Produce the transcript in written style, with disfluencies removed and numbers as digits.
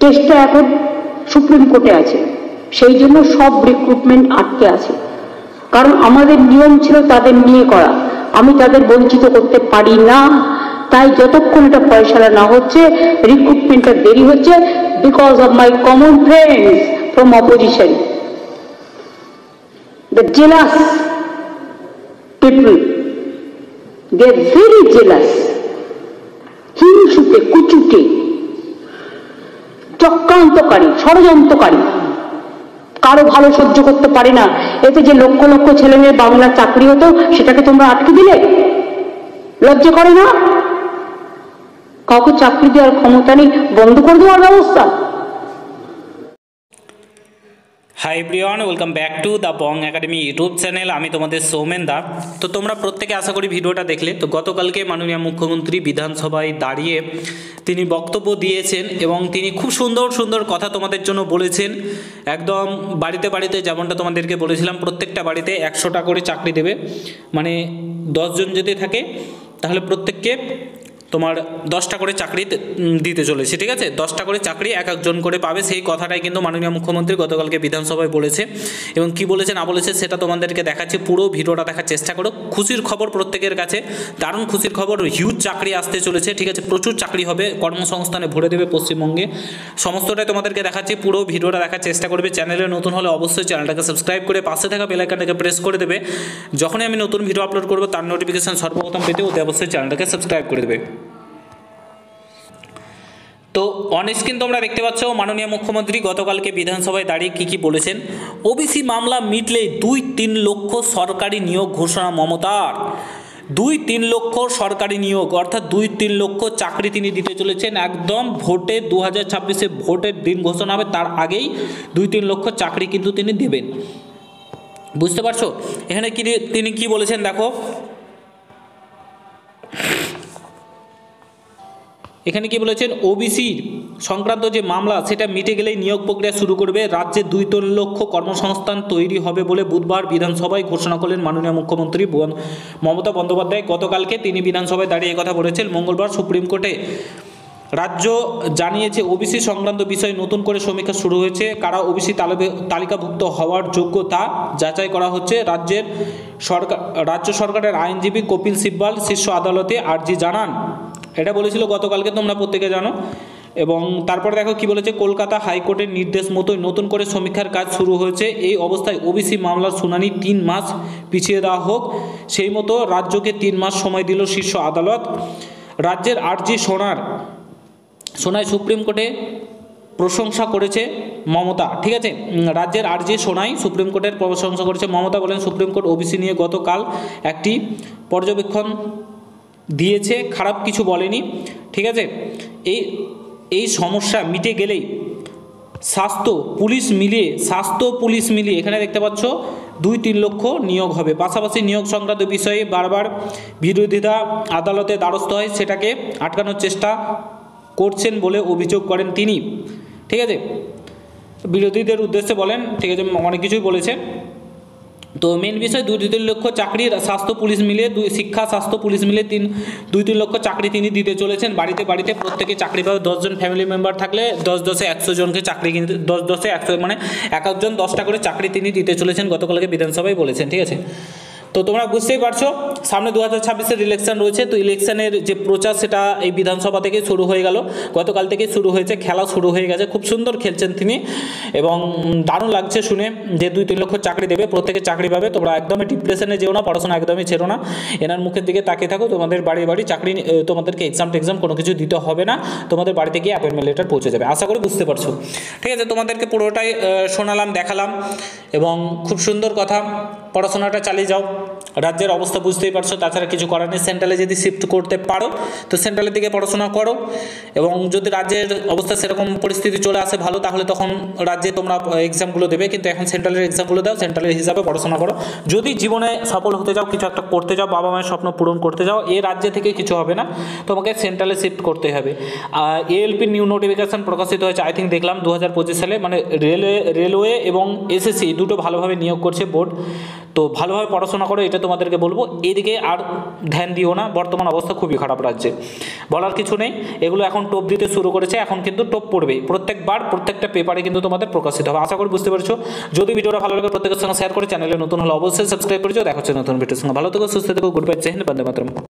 কেসটা এখন সুপ্রিম কোর্টে আছে, সেই জন্য সব রিক্রুটমেন্ট আটকে আছে। কারণ আমাদের নিয়ম ছিল তাদের নিয়ে করা, আমি তাদের বঞ্চিত করতে পারি না। তাই যতক্ষণ এটা ফয়সালা না হচ্ছে, রিক্রুটমেন্টটা দেরি হচ্ছে, because of my common friends from opposition, the jealous people, they are very jealous, হিংসুটে কুচুটে চক্রান্তকারী ষড়যন্ত্রকারী, কারো ভালো সহ্য করতে পারে না। এতে যে লক্ষ লক্ষ ছেলেমেয়ের বাংলার চাকরি হতো, সেটাকে তোমরা আটকে দিলে। লজ্জা করে না? কাউকে চাকরি দেওয়ার ক্ষমতা নেই, বন্ধ করে দেওয়ার ব্যবস্থা। Hi everyone, welcome back to the Bong academy YouTube channel. আমি তোমাদের সৌমেন দা। তো তোমরা প্রত্যেকে আশা করি ভিডিওটা দেখলে। তো গতকালকে মাননীয় মুখ্যমন্ত্রী বিধানসভায় দাঁড়িয়ে তিনি বক্তব্য দিয়েছেন এবং তিনি খুব সুন্দর সুন্দর কথা তোমাদের জন্য বলেছেন। একদম বাড়িতে বাড়িতে, যেমনটা তোমাদেরকে বলেছিলাম, প্রত্যেকটা বাড়িতে 100টা করে চাকরি দেবে। মানে 10 জন যদি থাকে তাহলে প্রত্যেককে তোমার 10টা করে চাকরি দিতে চলেছে, ঠিক আছে? 10টা করে চাকরি এক একজন করে পাবে। সেই কথাটাই কিন্তু মাননীয় মুখ্যমন্ত্রী গতকালকে বিধানসভায় বলেছে। এবং কি বলেছে না বলেছে সেটা তোমাদেরকে দেখাচ্ছি, পুরো ভিডিওটা দেখার চেষ্টা করো। খুশির খবর প্রত্যেকের কাছে, দারুণ খুশির খবর, হিউজ চাকরি আসতে চলেছে, ঠিক আছে? প্রচুর চাকরি হবে, কর্মসংস্থানে ভরে দেবে পশ্চিমবঙ্গে। সমস্তটাই তোমাদেরকে দেখাচ্ছি, পুরো ভিডিওটা দেখার চেষ্টা করবে। চ্যানেলে নতুন হলে অবশ্যই চ্যানেলটাকে সাবস্ক্রাইব করে পাশে থাকা বেল আইকনটাকে প্রেস করে দেবে। যখনই আমি নতুন ভিডিও আপলোড করবো তার নোটিফিকেশন সর্বপ্রথম পেতে অতি অবশ্যই চ্যানেলটাকে সাবস্ক্রাইব করে দেবে। তো অন স্ক্রিন তোমরা দেখতে পাচ্ছ মাননীয় মুখ্যমন্ত্রী গতকালকে বিধানসভায় দাঁড়িয়ে কী বলেছেন। ওবিসি মামলা মিটলেই 2-3 লক্ষ সরকারি নিয়োগ ঘোষণা মমতার। 2-3 লক্ষ সরকারি নিয়োগ, অর্থাৎ 2-3 লক্ষ চাকরি তিনি দিতে চলেছেন। একদম ভোটে 2026-এ ভোটের দিন ঘোষণা হবে, তার আগেই 2-3 লক্ষ চাকরি কিন্তু তিনি দেবেন। বুঝতে পারছো এখানে তিনি কি বলেছেন? দেখো এখানে কি বলেছেন, ওবিসি সংক্রান্ত যে মামলা সেটা মিটে গেলেই নিয়োগ প্রক্রিয়া শুরু করবে। রাজ্যে 2-3 লক্ষ কর্মসংস্থান তৈরি হবে বলে বুধবার বিধানসভায় ঘোষণা করলেন মাননীয় মুখ্যমন্ত্রী মমতা বন্দ্যোপাধ্যায়। গতকালকে তিনি বিধানসভায় দাঁড়িয়ে কথা বলেছেন। মঙ্গলবার সুপ্রিম কোর্টে রাজ্য জানিয়েছে ওবিসি সংক্রান্ত বিষয়ে নতুন করে সমীক্ষা শুরু হয়েছে। কারা ওবিসি তালিকাভুক্ত হওয়ার যোগ্য তা যাচাই করা হচ্ছে। রাজ্য সরকারের আইনজীবী কপিল সিব্বাল শীর্ষ আদালতে আর্জি জানান। এটা বলেছিল গতকালকে, তোমরা প্রত্যেকে জানো। এবং তারপরে দেখো কি বলেছে, কলকাতা হাইকোর্টের নির্দেশ মতোই নতুন করে সমীক্ষার কাজ শুরু হয়েছে। এই অবস্থায় ওবিসি মামলার শুনানি 3 মাস পিছিয়ে দেওয়া হোক, সেই মতো রাজ্যকে 3 মাস সময় দিল শীর্ষ আদালত। রাজ্যের আর্জি শোনায় সুপ্রিম কোর্টে প্রশংসা করেছে মমতা, ঠিক আছে? রাজ্যের আর্জি শোনায় সুপ্রিম কোর্টের প্রশংসা করেছে মমতা। বলেন সুপ্রিম কোর্ট ওবিসি নিয়ে গতকাল একটি পর্যবেক্ষণ দিয়েছে, খারাপ কিছু বলেনি, ঠিক আছে? এই সমস্যা মিটে গেলেই স্বাস্থ্য পুলিশ মিলিয়ে এখানে দেখতে পাচ্ছ 2-3 লক্ষ নিয়োগ হবে। পাশাপাশি নিয়োগ সংক্রান্ত বিষয়ে বারবার বিরোধীরা আদালতে দ্বারস্থ হয়, সেটাকে আটকানোর চেষ্টা করছেন বলে অভিযোগ করেন তিনি, ঠিক আছে? বিরোধীদের উদ্দেশ্যে বলেন, ঠিক আছে, অনেক কিছুই বলেছেন। তো মেন বিষয় 2-3 লক্ষ চাকরির স্বাস্থ্য পুলিশ মিলিয়ে শিক্ষা স্বাস্থ্য পুলিশ মিলিয়ে 2-3 লক্ষ চাকরি তিনি দিতে চলেছেন। বাড়িতে বাড়িতে প্রত্যেকে চাকরি পাবে। 10 জন ফ্যামিলি মেম্বার থাকলে 10-10-এ 100 জনকে চাকরি কিনতে, 10-10-এ 100 মানে এক একজন 10টা করে চাকরি তিনি দিতে চলেছেন, গতকালকে বিধানসভায় বলেছেন, ঠিক আছে? তো তোমরা বুঝতেই পারছো সামনে 2026-এর ইলেকশন রয়েছে। তো ইলেকশনের যে প্রচার সেটা এই বিধানসভা থেকে শুরু হয়ে গেল, গতকাল থেকে শুরু হয়েছে, খেলা শুরু হয়ে গেছে। খুব সুন্দর খেলছেন তিনি এবং দারুণ লাগছে শুনে যে 2-3 লক্ষ চাকরি দেবে, প্রত্যেকে চাকরি পাবে। তোমরা একদমই ডিপ্রেশনে যেও না, পড়াশোনা একদমই ছেড়ো না, এনার মুখের দিকে তাকিয়ে থাকো। তোমাদের বাড়ি বাড়ি চাকরি, তোমাদেরকে এক্সাম কোনো কিছু দিতে হবে না, তোমাদের বাড়িতে গিয়ে অ্যাপয়েন্টমেন্ট লেটার পৌঁছে যাবে। আশা করি বুঝতে পারছো, ঠিক আছে? তোমাদেরকে পুরোটাই শোনালাম, দেখালাম এবং খুব সুন্দর কথা। পড়াশোনাটা চালিয়ে যাও, রাজ্যের অবস্থা বুঝতেই পারছো, তাছাড়া কিছু করার নেই। সেন্ট্রালে যদি শিফট করতে পারো তো সেন্ট্রালের দিকে পড়াশোনা করো, এবং যদি রাজ্যের অবস্থা সেরকম পরিস্থিতি চলে আসে ভালো, তাহলে তখন রাজ্যে তোমরা এক্সামগুলো দেবে, কিন্তু এখন সেন্ট্রালের এক্সামগুলো দাও, সেন্ট্রালের হিসাবে পড়াশোনা করো। যদি জীবনে সফল হতে যাও, কিছু একটা করতে যাও, বাবা মায়ের স্বপ্ন পূরণ করতে যাও, এই রাজ্যে থেকে কিছু হবে না, তোমাকে সেন্ট্রালে শিফট করতে হবে। এএলপি নিউ নোটিফিকেশান প্রকাশিত হয়েছে, আই থিঙ্ক দেখলাম 2025 সালে, মানে রেলওয়ে এবং এসএসসি দুটো ভালোভাবে নিয়োগ করছে বোর্ড। তো ভালোভাবে পড়াশোনা করো, এটা তোমাদেরকে বলবো। এদিকে আর ধ্যান দিও না, বর্তমান অবস্থা খুবই খারাপ রাজ্যে, বলার কিছু নেই। এগুলো এখন টোপ দিতে শুরু করেছে, এখন কিন্তু টোপ পড়বেই, প্রত্যেকবার প্রত্যেকটা পেপারে কিন্তু তোমাদের প্রকাশিত হবে। আশা করি বুঝতে পেরেছো। যদি ভিডিওটা ভালো লাগে প্রত্যেকের সঙ্গে শেয়ার করে, চ্যানেলে নতুন হলে অবশ্যই সাবস্ক্রাইব করেছো। দেখা হচ্ছে নতুন ভিডিওর সঙ্গে। ভালো থেকো, সুস্থ থেকো, গুড বাই, জয় হিন্দ, বন্দে মাতরম।